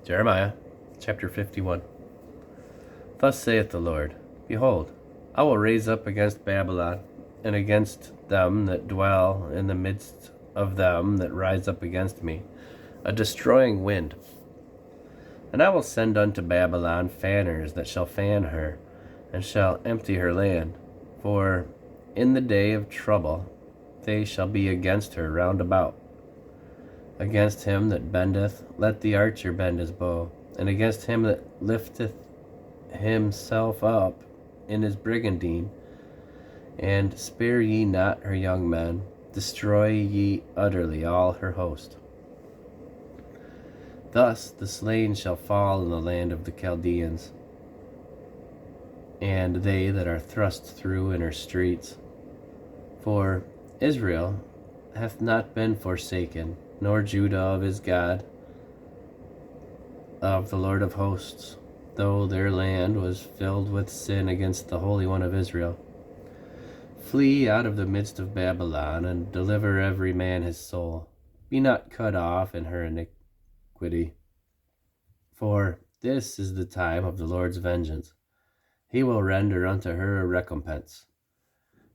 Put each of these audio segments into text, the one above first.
Jeremiah chapter 51. Thus saith the Lord, Behold, I will raise up against Babylon, and against them that dwell in the midst of them that rise up against me, a destroying wind. And I will send unto Babylon fanners that shall fan her, and shall empty her land. For in the day of trouble they shall be against her round about. Against him that bendeth, let the archer bend his bow, and against him that lifteth himself up in his brigandine. And spare ye not her young men, destroy ye utterly all her host. Thus the slain shall fall in the land of the Chaldeans, and they that are thrust through in her streets. For Israel hath not been forsaken, nor Judah of his God, of the Lord of hosts, though their land was filled with sin against the Holy One of Israel. Flee out of the midst of Babylon, and deliver every man his soul. Be not cut off in her iniquity. For this is the time of the Lord's vengeance. He will render unto her a recompense.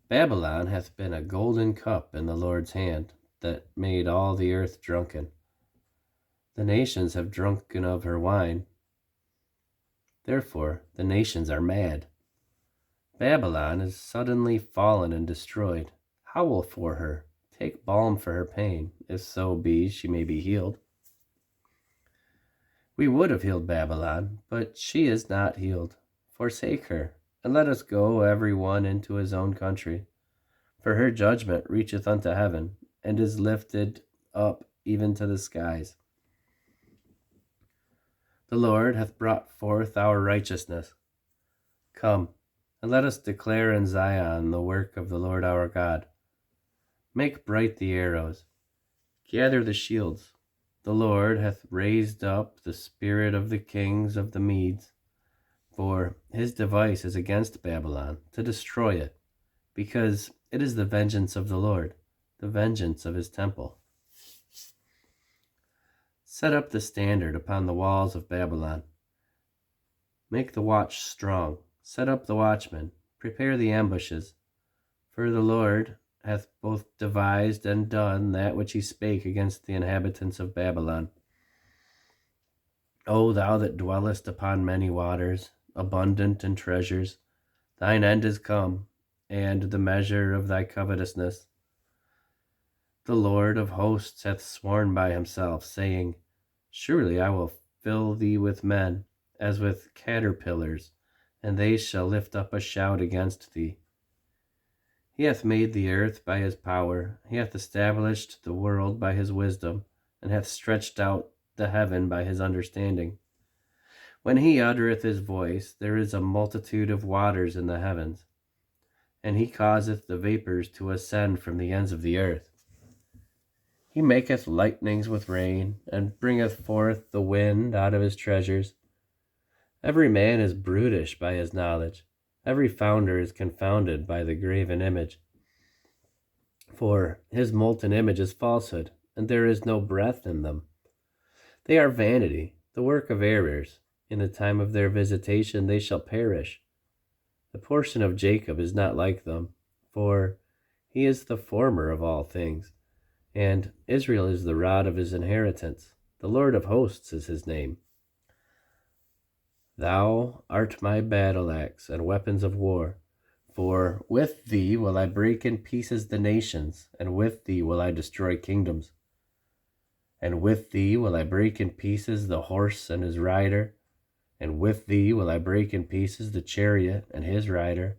Babylon hath been a golden cup in the Lord's hand, that made all the earth drunken. The nations have drunken of her wine. Therefore the nations are mad. Babylon is suddenly fallen and destroyed. Howl for her, take balm for her pain, if so be she may be healed. We would have healed Babylon, but she is not healed. Forsake her, and let us go every one into his own country. For her judgment reacheth unto heaven, and is lifted up even to the skies. The Lord hath brought forth our righteousness. Come, and let us declare in Zion the work of the Lord our God. Make bright the arrows, gather the shields. The Lord hath raised up the spirit of the kings of the Medes, for his device is against Babylon, to destroy it, because it is the vengeance of the Lord, the vengeance of his temple. Set up the standard upon the walls of Babylon. Make the watch strong. Set up the watchmen. Prepare the ambushes. For the Lord hath both devised and done that which he spake against the inhabitants of Babylon. O thou that dwellest upon many waters, abundant in treasures, thine end is come, and the measure of thy covetousness. The Lord of hosts hath sworn by himself, saying, Surely I will fill thee with men, as with caterpillars, and they shall lift up a shout against thee. He hath made the earth by his power, he hath established the world by his wisdom, and hath stretched out the heaven by his understanding. When he uttereth his voice, there is a multitude of waters in the heavens, and he causeth the vapors to ascend from the ends of the earth. He maketh lightnings with rain, and bringeth forth the wind out of his treasures. Every man is brutish by his knowledge. Every founder is confounded by the graven image. For his molten image is falsehood, and there is no breath in them. They are vanity, the work of errors. In the time of their visitation they shall perish. The portion of Jacob is not like them, for he is the former of all things, and Israel is the rod of his inheritance. The Lord of hosts is his name. Thou art my battle axe and weapons of war. For with thee will I break in pieces the nations, and with thee will I destroy kingdoms. And with thee will I break in pieces the horse and his rider, and with thee will I break in pieces the chariot and his rider.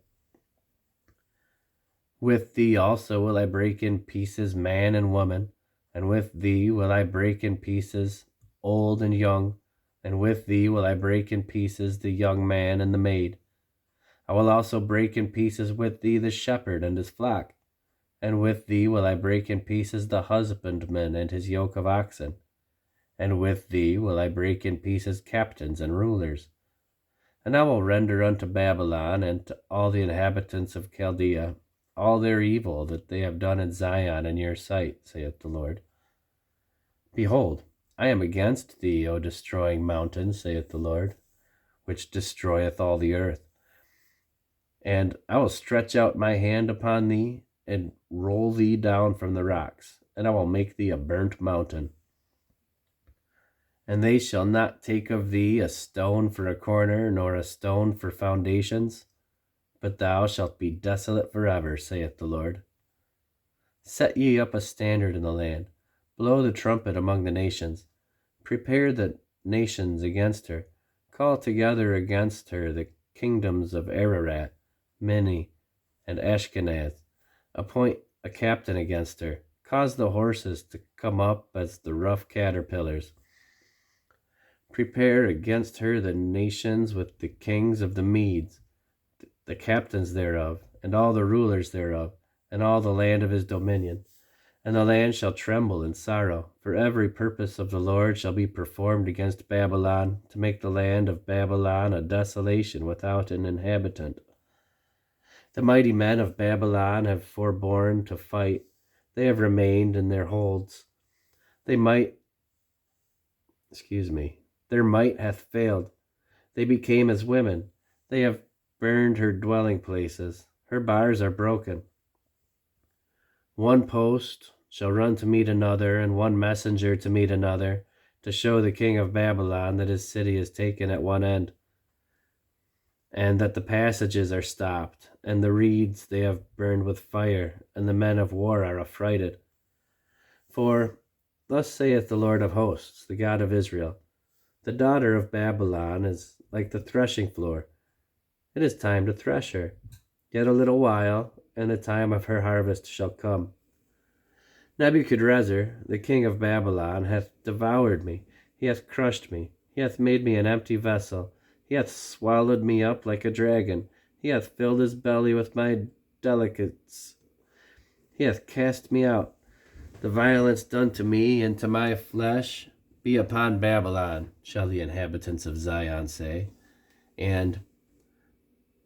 With thee also will I break in pieces man and woman, and with thee will I break in pieces old and young, and with thee will I break in pieces the young man and the maid. I will also break in pieces with thee the shepherd and his flock, and with thee will I break in pieces the husbandman and his yoke of oxen, and with thee will I break in pieces captains and rulers. And I will render unto Babylon and to all the inhabitants of Chaldea all their evil that they have done in Zion in your sight, saith the Lord. Behold, I am against thee, O destroying mountain, saith the Lord, which destroyeth all the earth. And I will stretch out my hand upon thee, and roll thee down from the rocks, and I will make thee a burnt mountain. And they shall not take of thee a stone for a corner, nor a stone for foundations, but thou shalt be desolate forever, saith the Lord. Set ye up a standard in the land, blow the trumpet among the nations, prepare the nations against her, call together against her the kingdoms of Ararat, Mini, and Ashkenaz, appoint a captain against her, cause the horses to come up as the rough caterpillars. Prepare against her the nations with the kings of the Medes, the captains thereof, and all the rulers thereof, and all the land of his dominion. And the land shall tremble in sorrow, for every purpose of the Lord shall be performed against Babylon, to make the land of Babylon a desolation without an inhabitant. The mighty men of Babylon have forborne to fight. They have remained in their holds. Their might hath failed. They became as women. They have burned her dwelling places. Her bars are broken. One post shall run to meet another, and one messenger to meet another, to show the king of Babylon that his city is taken at one end, and that the passages are stopped, and the reeds they have burned with fire, and the men of war are affrighted. For thus saith the Lord of hosts, the God of Israel, the daughter of Babylon is like the threshing floor. It is time to thresh her. Yet a little while, and the time of her harvest shall come. Nebuchadrezzar, the king of Babylon, hath devoured me. He hath crushed me. He hath made me an empty vessel. He hath swallowed me up like a dragon. He hath filled his belly with my delicates. He hath cast me out. The violence done to me and to my flesh be upon Babylon, shall the inhabitants of Zion say, and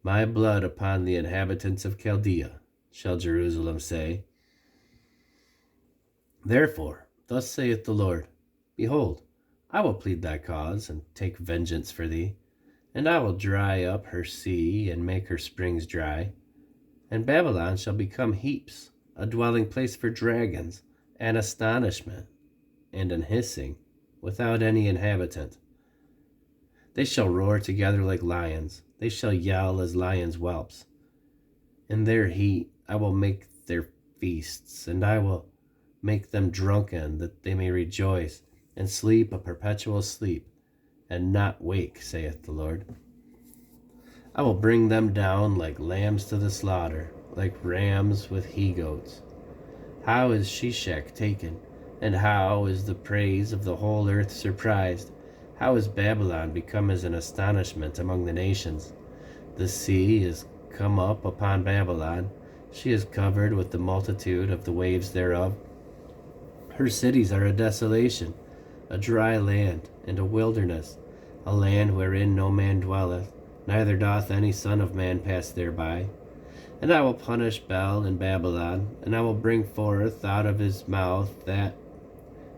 my blood upon the inhabitants of Chaldea, shall Jerusalem say. Therefore, thus saith the Lord, behold, I will plead thy cause, and take vengeance for thee, and I will dry up her sea, and make her springs dry. And Babylon shall become heaps, a dwelling place for dragons, an astonishment, and an hissing, without any inhabitant. They shall roar together like lions, they shall yell as lions' whelps. In their heat I will make their feasts, and I will make them drunken, that they may rejoice, and sleep a perpetual sleep, and not wake, saith the Lord. I will bring them down like lambs to the slaughter, like rams with he-goats. How is Sheshach taken, and how is the praise of the whole earth surprised? How is Babylon become as an astonishment among the nations? The sea is come up upon Babylon. She is covered with the multitude of the waves thereof. Her cities are a desolation, a dry land, and a wilderness, a land wherein no man dwelleth, neither doth any son of man pass thereby. And I will punish Bel in Babylon, and I will bring forth out of his mouth that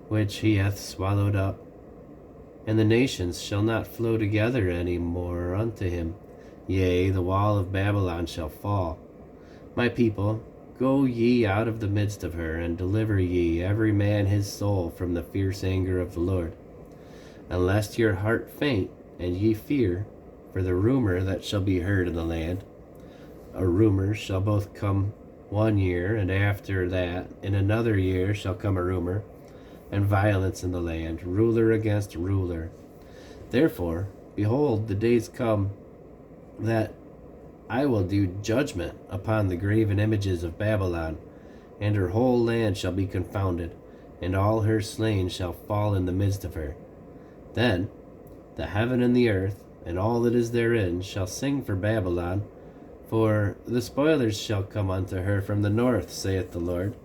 which he hath swallowed up. And the nations shall not flow together any more unto him. Yea, the wall of Babylon shall fall. My people, go ye out of the midst of her, and deliver ye every man his soul from the fierce anger of the Lord. And lest your heart faint, and ye fear, for the rumor that shall be heard in the land. A rumor shall both come 1 year, and after that in another year shall come a rumor, and violence in the land, ruler against ruler. Therefore, behold, the days come that I will do judgment upon the graven images of Babylon, and her whole land shall be confounded, and all her slain shall fall in the midst of her. Then the heaven and the earth, and all that is therein, shall sing for Babylon, for the spoilers shall come unto her from the north, saith the Lord.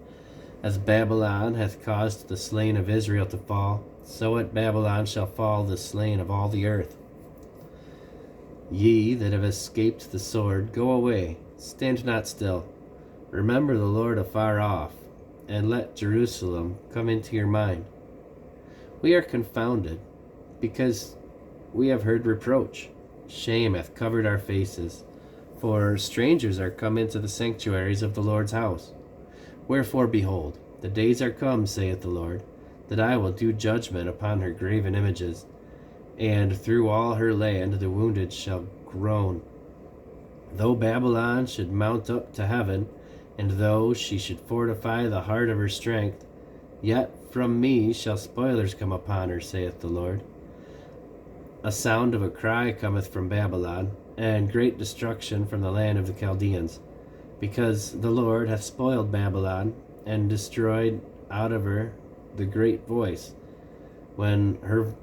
As Babylon hath caused the slain of Israel to fall, so at Babylon shall fall the slain of all the earth. Ye that have escaped the sword, go away, stand not still. Remember the Lord afar off, and let Jerusalem come into your mind. We are confounded, because we have heard reproach. Shame hath covered our faces, for strangers are come into the sanctuaries of the Lord's house. Wherefore, behold, the days are come, saith the Lord, that I will do judgment upon her graven images, and through all her land the wounded shall groan. Though Babylon should mount up to heaven, and though she should fortify the heart of her strength, yet from me shall spoilers come upon her, saith the Lord. A sound of a cry cometh from Babylon, and great destruction from the land of the Chaldeans, because the Lord hath spoiled Babylon, and destroyed out of her the great voice, when her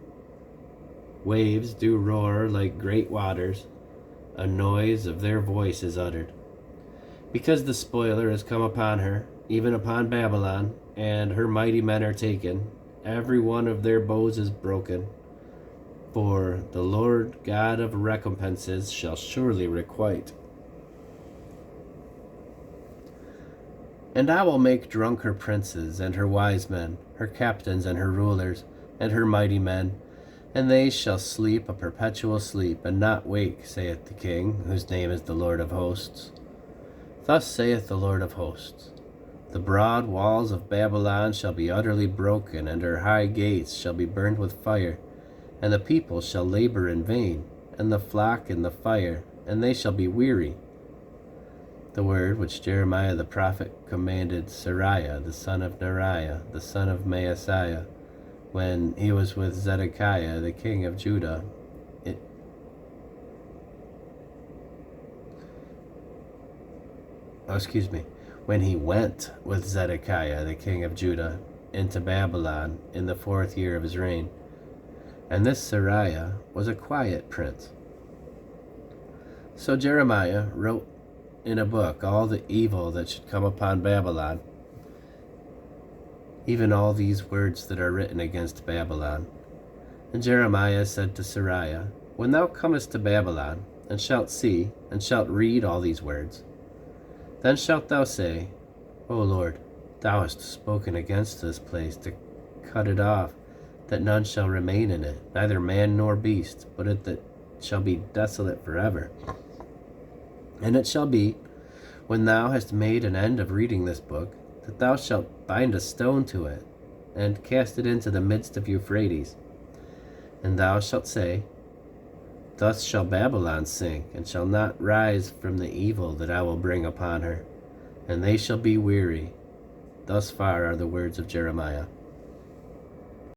waves do roar like great waters, a noise of their voice is uttered. Because the spoiler has come upon her, even upon Babylon, and her mighty men are taken, every one of their bows is broken. For the Lord God of recompenses shall surely requite. And I will make drunk her princes, and her wise men, her captains, and her rulers, and her mighty men, and they shall sleep a perpetual sleep, and not wake, saith the King, whose name is the Lord of hosts. Thus saith the Lord of hosts, the broad walls of Babylon shall be utterly broken, and her high gates shall be burned with fire, and the people shall labor in vain, and the flock in the fire, and they shall be weary. The word which Jeremiah the prophet commanded Sariah, the son of Neriah, the son of Maaseiah, when he was with Zedekiah, the king of Judah, when he went with Zedekiah, the king of Judah, into Babylon in the 4th year of his reign. And this Sariah was a quiet prince. So Jeremiah wrote in a book all the evil that should come upon Babylon, even all these words that are written against Babylon. And Jeremiah said to Sariah, when thou comest to Babylon, and shalt see, and shalt read all these words, then shalt thou say, O Lord, thou hast spoken against this place to cut it off, that none shall remain in it, neither man nor beast, but it that shall be desolate forever. And it shall be, when thou hast made an end of reading this book, that thou shalt bind a stone to it, and cast it into the midst of Euphrates. And thou shalt say, thus shall Babylon sink, and shall not rise from the evil that I will bring upon her, and they shall be weary. Thus far are the words of Jeremiah.